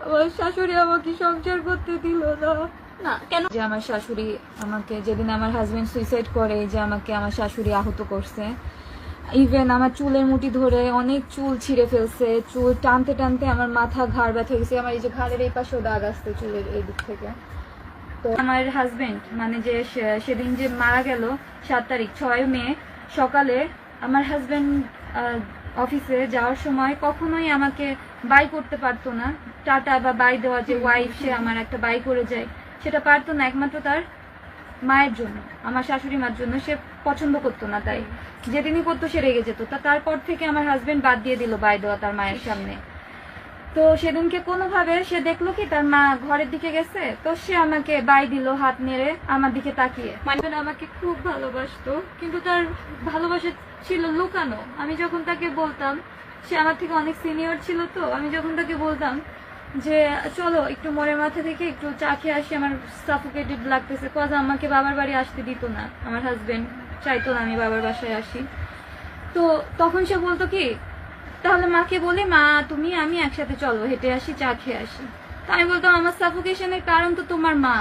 আমার শাশুড়ি আমাকে সংসার করতে দিল না। না কেন? যে আমার শাশুড়ি আমাকে, যেদিন আমার হাজবেন্ড সুইসাইড করে, যে আমাকে আমার শাশুড়ি আহত করছে, ইভেন আমার চুলের মুঠি ধরে অনেক চুল ছিঁড়ে ফেলছে, চুল টানতে টানতে আমার মাথা ঘাড় ব্যথা গেছে, আমার এই যে ঘাড়ের এই পাশেও দাগ আসছে চুলের এই দিক থেকে। তো আমার হাজবেন্ড মানে যে সেদিন যে মারা গেল 7 তারিখ 6 মে সকালে, আমার হাজবেন্ড অফিসে যাওয়ার সময় কখনোই আমাকে বাই করতে পারতো না, টাটা বা বাই দেওয়া, যে ওয়াইফ সে আমার একটা বাই করে যায় সেটা পারতো না, একমাত্র তার মায়ের জন্য, আমার শাশুড়ি মার জন্য সে পছন্দ করতো না, তাই যেদিনই করতো সে রেগে যেত। তারপর থেকে আমার হাজবেন্ড বাদ দিয়ে দিল বাই দেওয়া তার মায়ের সামনে। তো সেদিনকে কোনোভাবে সে দেখলো কি তার মা ঘরের দিকে গেছে, তো সে আমাকে বাই দিল হাত নেড়ে আমার দিকে তাকিয়ে। মানে আমাকে খুব ভালোবাসতো, কিন্তু তার ভালোবাসা ছিল লুকানো। আমি যখন তাকে বলতাম, সে আমার থেকে অনেক সিনিয়র ছিল, তো আমি যখন তাকে বলতাম যে চলো একটু মোড়ের মাথা থেকে একটু চা খেয়ে আসি, আমার সাফোকেটেড লাগতেছে, কজ আমাকে বাবার বাড়ি আসতে দিত না, আমার হাজবেন্ড চাইতো না আমি বাবার বাসায় আসি। তো তখন সে বলতো কি, তাহলে মাকে বলে মা তুমি আমি একসাথে চলো হেঁটে আসি, চা খেয়ে আসি। তো আমি বলতাম আমার সাফোকেশনের কারণ তো তোমার মা।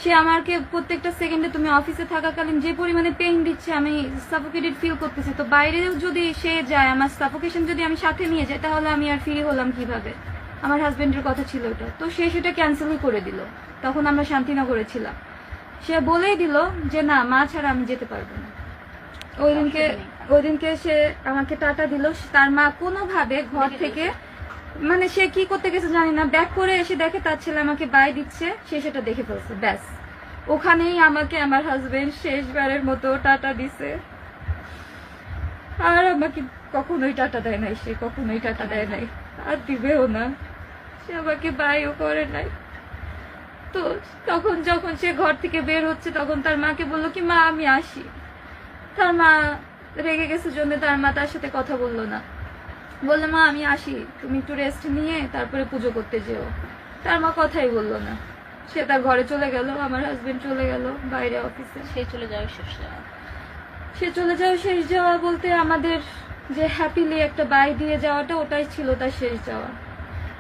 সে আমাকে প্রত্যেকটা সেকেন্ডে, তুমি অফিসে থাকাকালীন যে পরিমাণে পেইন দিচ্ছে, আমি সাফোকেটেড ফিল করতেছি, তো বাইরেও যদি সে যায়, আমার সাফোকেশন যদি আমি সাথে নিয়ে যাই, তাহলে আমি আর ফ্রি হলাম কিভাবে? আমার হাজবেন্ডের কথা ছিল ওটা, তো সে সেটা ক্যান্সেলই করে দিল। তখন আমরা শান্তিনগরে ছিলাম, সে বলেই দিল যে না, মা ছাড়া আমি যেতে পারবো না। ওই দিনকে সে আমাকে টাটা দিল, তার মা কোনোভাবে ঘর থেকে, মানে সে কি করতে গেছে জানি না, ব্যাক করে এসে দেখে তার ছেলে আমাকে বাই দিচ্ছে, সে সেটা দেখে ফেলছে, ব্যাস ওখানেই আমাকে আমার হাজবেন্ড শেষবারের মতো টাটা দিছে। আর আমাকে কখনোই টাটা দেয় নাই, সে কখনোই টাটা দেয় নাই, আর দিবেও না, সে আমাকে বাইও করে নাই। তো তখন যখন সে ঘর থেকে বের হচ্ছে, তখন তার মাকে বললো কি মা আমি আসি। তার মা রেগে গেছে জন্য তার মা তার সাথে কথা বললো না, বললো মা আমি আসি, তুমি একটু রেস্ট নিয়ে তারপরে পুজো করতে যেও। তার মা কথাই বললো না, সে তার ঘরে চলে গেল, আমার হাজবেন্ড চলে গেল বাইরে অফিসে। সে চলে যাওয়া শেষ যাওয়া, সে চলে যাওয়া শেষ যাওয়া বলতে আমাদের যে হ্যাপিলি একটা বাই দিয়ে যাওয়াটা, ওটাই ছিল তার শেষ যাওয়া।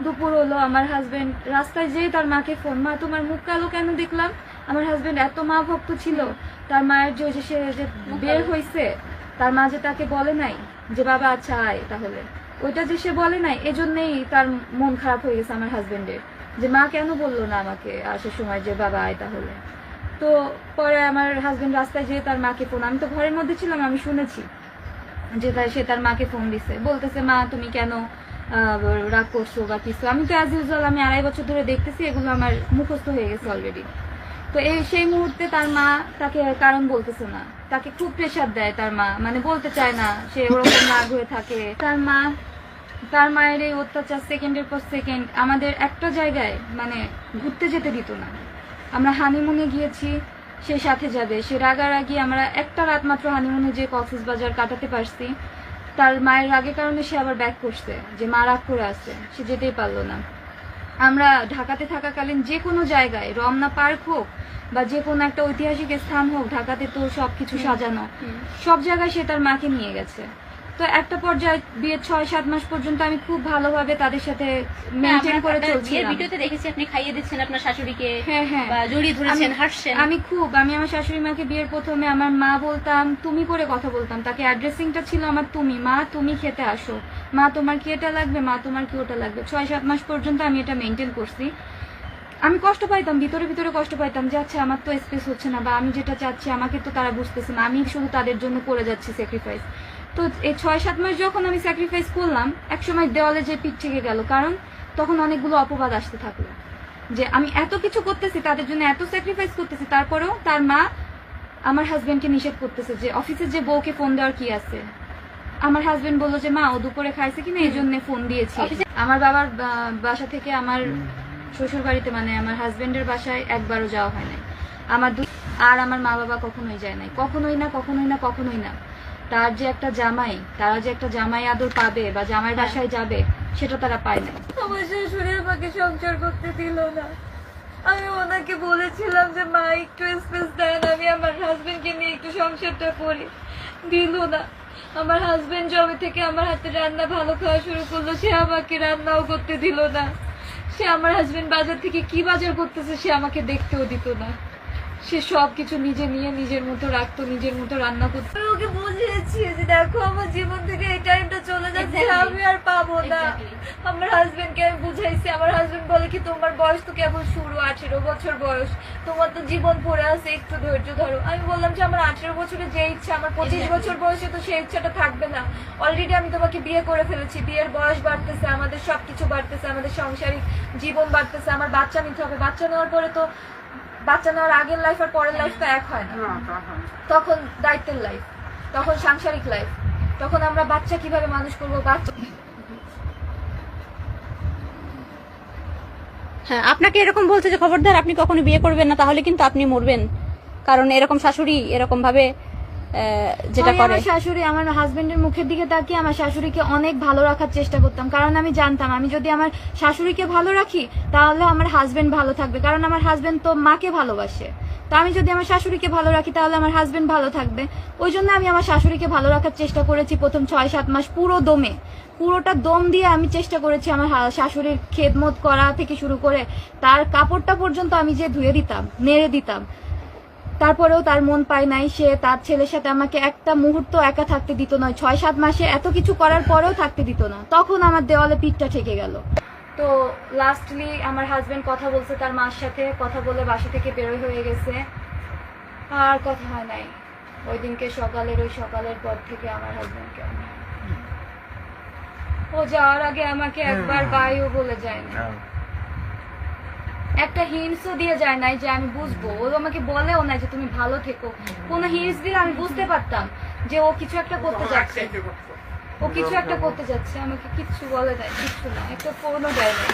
দুপুর হলো, আমার হাজবেন্ড রাস্তায় যেয়ে তার মাকে ফোন, মা তোমার মুখ কালো কেন দেখলাম? আমার হাজবেন্ড এত মা ভক্ত ছিল, তার মায়ের যে সে যে বের হয়েছে, তার মা যে তাকে বলে নাই যে বাবা আচ্ছা আয়, তাহলে ওইটা যে সে বলে নাই, এজন্যই তার মন খারাপ হয়ে গেছে আমার হাজবেন্ডের, যে মা কেন বললো না আমাকে আসার সময় যে বাবা আয় তাহলে। তো পরে আমার হাজবেন্ড রাস্তায় যেয়ে তার মাকে ফোন, আমি তো ঘরের মধ্যে ছিলাম, আমি শুনেছি যে সে তার মাকে ফোন দিছে, বলতেছে মা তুমি কেন রাগ করছো বা কিছু। আমি তো অ্যাজ ইউজুয়াল, আমি 2.5 বছর ধরে দেখতেছি, এগুলো আমার মুখস্থ হয়ে গেছে অলরেডি। তো সেই মুহূর্তে তার মা তাকে কারণ বলতেছে না, তাকে খুব প্রেশার দেয় তার মা, মানে বলতে চায় না, সে ওরকম রাগ হয়ে থাকে। তার মায়ের এই অত্যাচার সেকেন্ডের পর সেকেন্ড, আমাদের একটা জায়গায় মানে ঘুরতে যেতে দিত না। আমরা হানিমুনে গিয়েছি, সে সাথে যাবে, সে রাগারাগি, আমরা একটা রাত মাত্র হানিমুনে যে কক্সবাজার কাটাতে পারছি, তার মায়ের রাগের কারণে সে আবার ব্যাক করছে, যে মা রাগ করে আসছে, সে যেতেই পারলো না। আমরা ঢাকাতে থাকাকালীন যে কোনো জায়গায়, রমনা পার্ক হোক বা যে কোনো একটা ঐতিহাসিক স্থান হোক, ঢাকাতে তো সবকিছু সাজানো, সব জায়গায় সে তার মাকে নিয়ে গেছে। তো একটা পর্যায়ে বিয়ের 6-7 মাস পর্যন্ত আমি খুব ভালোভাবে তাদের সাথে মেইনটেইন করে চলছিলাম। ভিডিওতে দেখেছি আপনি খাইয়ে দিচ্ছেন আপনার শাশুড়িকে, হ্যাঁ হ্যাঁ, বা জড়িয়ে ধরেছেন, হাসছেন। আমি আমার শাশুড়ি মাকে বিয়ের প্রথমে আমার মা বলতাম, তুমি করে কথা বলতাম, তাকে অ্যাড্রেসিংটা ছিল আমার তুমি, মা তুমি খেতে আসো, মা তোমার কি এটা লাগবে, মা তোমার কি ওটা লাগবে। 6-7 মাস পর্যন্ত আমি এটা মেইনটেইন করছি। আমি কষ্ট পাইতাম, ভিতরে ভিতরে কষ্ট পাইতাম যে আচ্ছা আমার তো স্পেস হচ্ছে না, বা আমি যেটা চাচ্ছি আমাকে তো তারা বুঝতেছে না, আমি শুধু তাদের জন্য করে যাচ্ছি স্যাক্রিফাইস। তো এই 6-7 মাস যখন আমি স্যাক্রিফাইস করলাম, একসময় দেওয়ালে যে পিঠ থেকে গেল, কারণ তখন অনেকগুলো অপবাদ আসতে থাকলো যে আমি এত কিছু করতেছি তাদের জন্য, এত স্যাক্রিফাইস করতেছি, তারপরেও তার মা আমার হাজবেন্ডকে নিষেধ করতেছে যে অফিসের যে বউকে ফোন দেওয়ার কি আছে। আমার হাজবেন্ড বললো যে মা ও দুপুরে খাইছে কিনা, এই জন্য ফোন দিয়েছি। আমার বাবার বাসা থেকে আমার শ্বশুর বাড়িতে, মানে আমার হাজবেন্ডের বাসায় একবারও যাওয়া হয় নাই আর আমার মা বাবা কখনোই যায় নাই, কখনোই না, কখনোই না, কখনোই না। তার যে একটা জামাই, তারা যে একটা জামাই আদর পাবে বা জামাই বাসায় যাবে, সেটা তারা পায় না। আমার শাশুড়ি আমাকে সংসার করতে দিল না। আমি ওনাকে বলেছিলাম যে মা একটু স্পেস দেন, আমি আমার হাজবেন্ডকে নিয়ে একটু সংসারটা করি, দিল না। আমার হাজবেন্ড জবে থেকে আমার হাতে রান্না ভালো খাওয়া শুরু করলো, সে আমাকে রান্নাও করতে দিল না। সে আমার হাজবেন্ড বাজার থেকে কি বাজার করতেছে সে আমাকে দেখতেও দিত না। সে সবকিছু নিজে নিয়ে নিজের মতো রাখতো, নিজের মতো রান্না করতো। আমি ওকে বুঝিয়েছি যে দেখো আমার জীবন থেকে এই টাইমটা চলে যাচ্ছে, আমি আর পাবো না। আমার হাজবেন্ডকে আমি বুঝাইছি, আমার হাজবেন্ড বলে কি তোমার বয়স তো কেবল শুরু, 18 বছর বয়স, তোমার তো জীবন পড়ে আছে, একটু ধৈর্য ধরো। আমি বললাম যে আমার 18 বছরে যে ইচ্ছা, আমার 25 বছর বয়সে তো সেই ইচ্ছাটা থাকবে না। অলরেডি আমি তোমাকে বিয়ে করে ফেলেছি, বিয়ের বয়স বাড়তেছে, আমাদের সবকিছু বাড়তেছে, আমাদের সাংসারিক জীবন বাড়তেছে, আমার বাচ্চা নিতে হবে। বাচ্চা নেওয়ার পরে তো, বাচ্চা নেওয়ার আগের লাইফ আর পরের লাইফ তো এক হয় না। তখন দায়িত্বের লাইফ, তখন সাংসারিক লাইফ, তখন আমরা বাচ্চা কিভাবে মানুষ করবো, বাচ্চা। হ্যাঁ, আপনাকে এরকম বলছে যে খবরদার আপনি কখনো বিয়ে করবেন না, তাহলে কিন্তু আপনি মরবেন। কারণ এরকম শাশুড়ি এরকম ভাবে যেটা আমি করে। আমার শাশুড়ি, আমার হাজবেন্ডের মুখের দিকে তাকিয়ে আমার শাশুড়িকে অনেক ভালো রাখার চেষ্টা করতাম, কারণ আমি জানতাম আমি যদি আমার শাশুড়িকে ভালো রাখি তাহলে আমার হাজবেন্ড ভালো থাকবে, কারণ আমার হাজবেন্ড তো মাকে ভালোবাসে। তো আমি যদি আমার শাশুড়িকে ভালো রাখি তাহলে আমার হাজবেন্ড ভালো থাকবে। ওই জন্য আমি আমার শাশুড়িকে ভালো রাখার চেষ্টা করেছি প্রথম 6-7 মাস পুরো দমে, পুরোটা দম দিয়ে আমি চেষ্টা করেছি আমার শাশুড়ির খেদমত করা থেকে শুরু করে তার কাপড়টা পর্যন্ত আমি যে ধুয়ে দিতাম, নেড়ে দিতাম। তারপরেও তার মন পায় নাই, সে তার ছেলের সাথে আমাকে একটা মুহূর্ত একা থাকতে দিত না। 6-7 মাসে এত কিছু করার পরেও থাকতে দিত না, তখন আমার দেওয়ালে পিঠটা ঠেকে গেল। তো লাস্টলি আমার হাজবেন্ড কথা বলছে তার মার সাথে, কথা বলে বাসা থেকে বেরোয় হয়ে গেছে, আর কথা হয় নাই। ওই দিনকে ওই সকালের পর থেকে আমার হাজবেন্ডকে ও যাওয়ার আগে আমাকে একবার বাইও বলে যায় না, একটা হিন্টসও দিয়ে যায় নাই যে আমি বুঝবো। ও আমাকে বলেও না যে তুমি ভালো থেকো, কোনো হিন্টস দিলে আমি বুঝতে পারতাম যে ও কিছু একটা করতে যাচ্ছে, ও কিছু একটা করতে যাচ্ছে। আমাকে কিচ্ছু বলে নাই, কিচ্ছু না, একটা ফোনও দেয় নাই।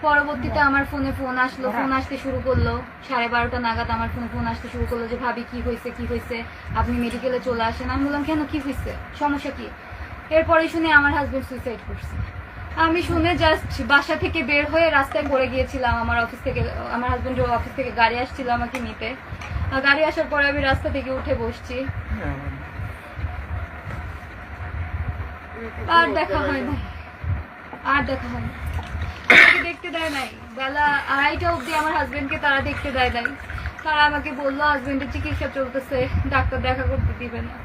পরবর্তীতে আমার ফোনে ফোন আসলো, ফোন আসতে শুরু করলো 12:30 নাগাদ আমার ফোনে ফোন আসতে শুরু করলো যে ভাবি কি হয়েছে, আপনি মেডিকেলে চলে আসেন। আমি বললাম কেন, কি হয়েছে, সমস্যা কি? এরপরে শুনে আমার হাজবেন্ড সুইসাইড করছে। আমি শুনে জাস্ট বাসা থেকে বের হয়ে রাস্তায় পড়ে গিয়েছিলাম। আমার অফিস থেকে, আমার হাজবেন্ডের অফিস থেকে গাড়ি আসছিল আমাকে নিতে। গাড়ি আসার পরে আমি রাস্তা থেকে উঠে বসছি, আর দেখা হয় না, আর দেখা হয় না। আমাকে দেখতে দেয় নাই, বেলা 2:30 অবধি আমার হাজবেন্ডকে তারা দেখতে দেয় নাই। তারা আমাকে বললো হাজবেন্ডের চিকিৎসা চলতেছে, ডাক্তার দেখা করতে দিবে না।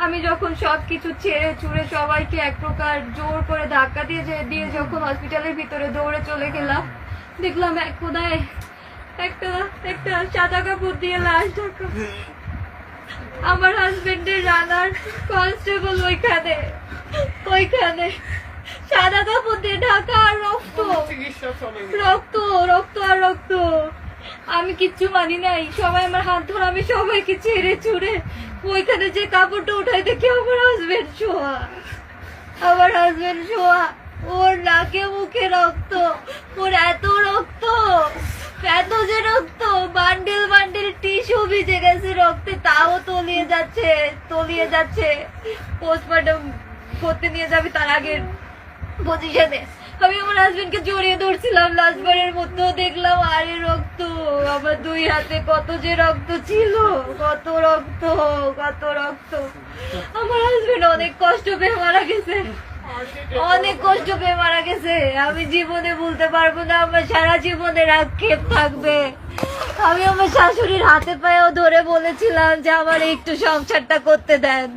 আমি যখন সবকিছু ছেড়ে ছুড়ে সবাইকে এক প্রকার জোর করে ধাক্কা দিয়ে যখন হসপিটালের ভিতরে দৌড়ে চলে গেলাম, দেখলাম এক কোনায় একটা সাদা কাপড় দিয়ে লাশ ঢাকা। আমার হাজবেন্ডের রানার কনস্টেবল ওইখানে সাদা কাপড় দিয়ে ঢাকা, আর রক্ত আর রক্ত। আমি কিচ্ছু মানি নাই, সবাই আমার হাত ধরে, আমি সবাইকে ছেড়ে ছুড়ে ওইখানে যে কাপড়টা উঠাই দেখি আমার হাজবেন্ড শোয়া, ওর নাকে মুখে রক্ত, ওর এত যে রক্ত, বান্ডেল টিস্যু ভিজে গেছে রক্তে, তাও তলিয়ে যাচ্ছে। পোস্টমর্টম করতে নিয়ে যাবে তার আগের পজিশনে আমি আমার হাজবেন্ডকে জড়িয়ে ধরছিলাম লাস্টবারের মতো, দেখলাম আরে রক্ত, আমার 2 হাতে কত যে রক্ত ছিল, কত রক্ত। আমার হাজবেন্ড অনেক কষ্ট পেয়ে মারা গেছে, আমি জীবনে ভুলতে পারবো না, আমার সারা জীবনের আক্ষেপ থাকবে। আমি আমার শাশুড়ির হাতে পায়েও ধরে বলেছিলাম যে আমার একটু সংসারটা করতে দেন,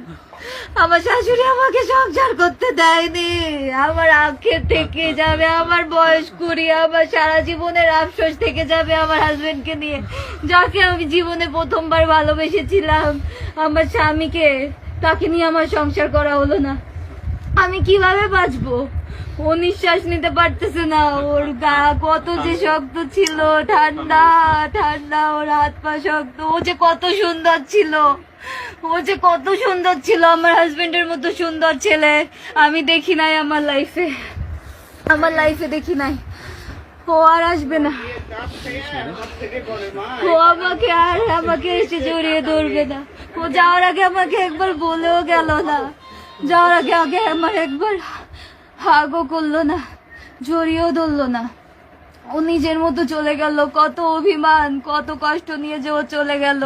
আমার শাশুড়ি আমাকে সংসার করতে দেয়নি। আমার আক্ষেপ থেকে যাবে, আমার বয়স 20, আমার সারা জীবনের আফসোস থেকে যাবে আমার হাজবেন্ডকে নিয়ে, যাকে আমি জীবনে প্রথমবার ভালোবেসেছিলাম, আমার স্বামীকে, তাকে নিয়ে আমার সংসার করা হলো না। আমি কিভাবে বাঁচবো? ও নিঃশ্বাস নিতে পারতেছে না, ওর গা কত যে শক্ত ছিল, ঠান্ডা, ওর হাত পা শক্ত। ও যে কত সুন্দর ছিল, আমার হাজবেন্ডের মতো সুন্দর ছেলে আমি দেখি নাই আমার লাইফে দেখি নাই। ও আর আসবে না, ও আমাকে এসে জড়িয়ে ধরবে না। ও যাওয়ার আগে আমাকে একবার বলেও গেল না, যাওয়ার আগে আমার একবার হাগও করলো না, জড়িয়েও ধরলো না। ও নিজের মতো চলে গেল, কত অভিমান, কত কষ্ট নিয়ে যে ও চলে গেল,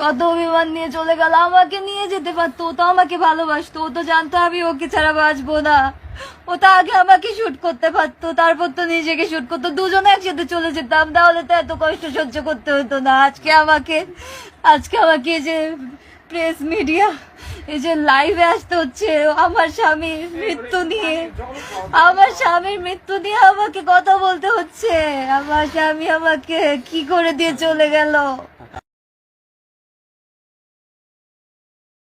কত অভিমান নিয়ে চলে গেল। আমাকে নিয়ে যেতে পারতো, ও তো আমাকে ভালোবাসতো, ও তো জানতো আমি ওকে ছাড়া বাঁচবো না। ও তো আগে আমাকে শুট করতে পারতো, তারপর তো নিজেকে শুট করতো, দুজনে একসাথে চলে যেতাম, তাহলে তো এত কষ্ট সহ্য করতে হতো না। আজকে আমাকে এই যে প্রেস মিডিয়া, এই যে লাইভে আসতে হচ্ছে আমার স্বামীর মৃত্যু নিয়ে, আমাকে কথা বলতে হচ্ছে। আমার স্বামী আমাকে কি করে দিয়ে চলে গেল।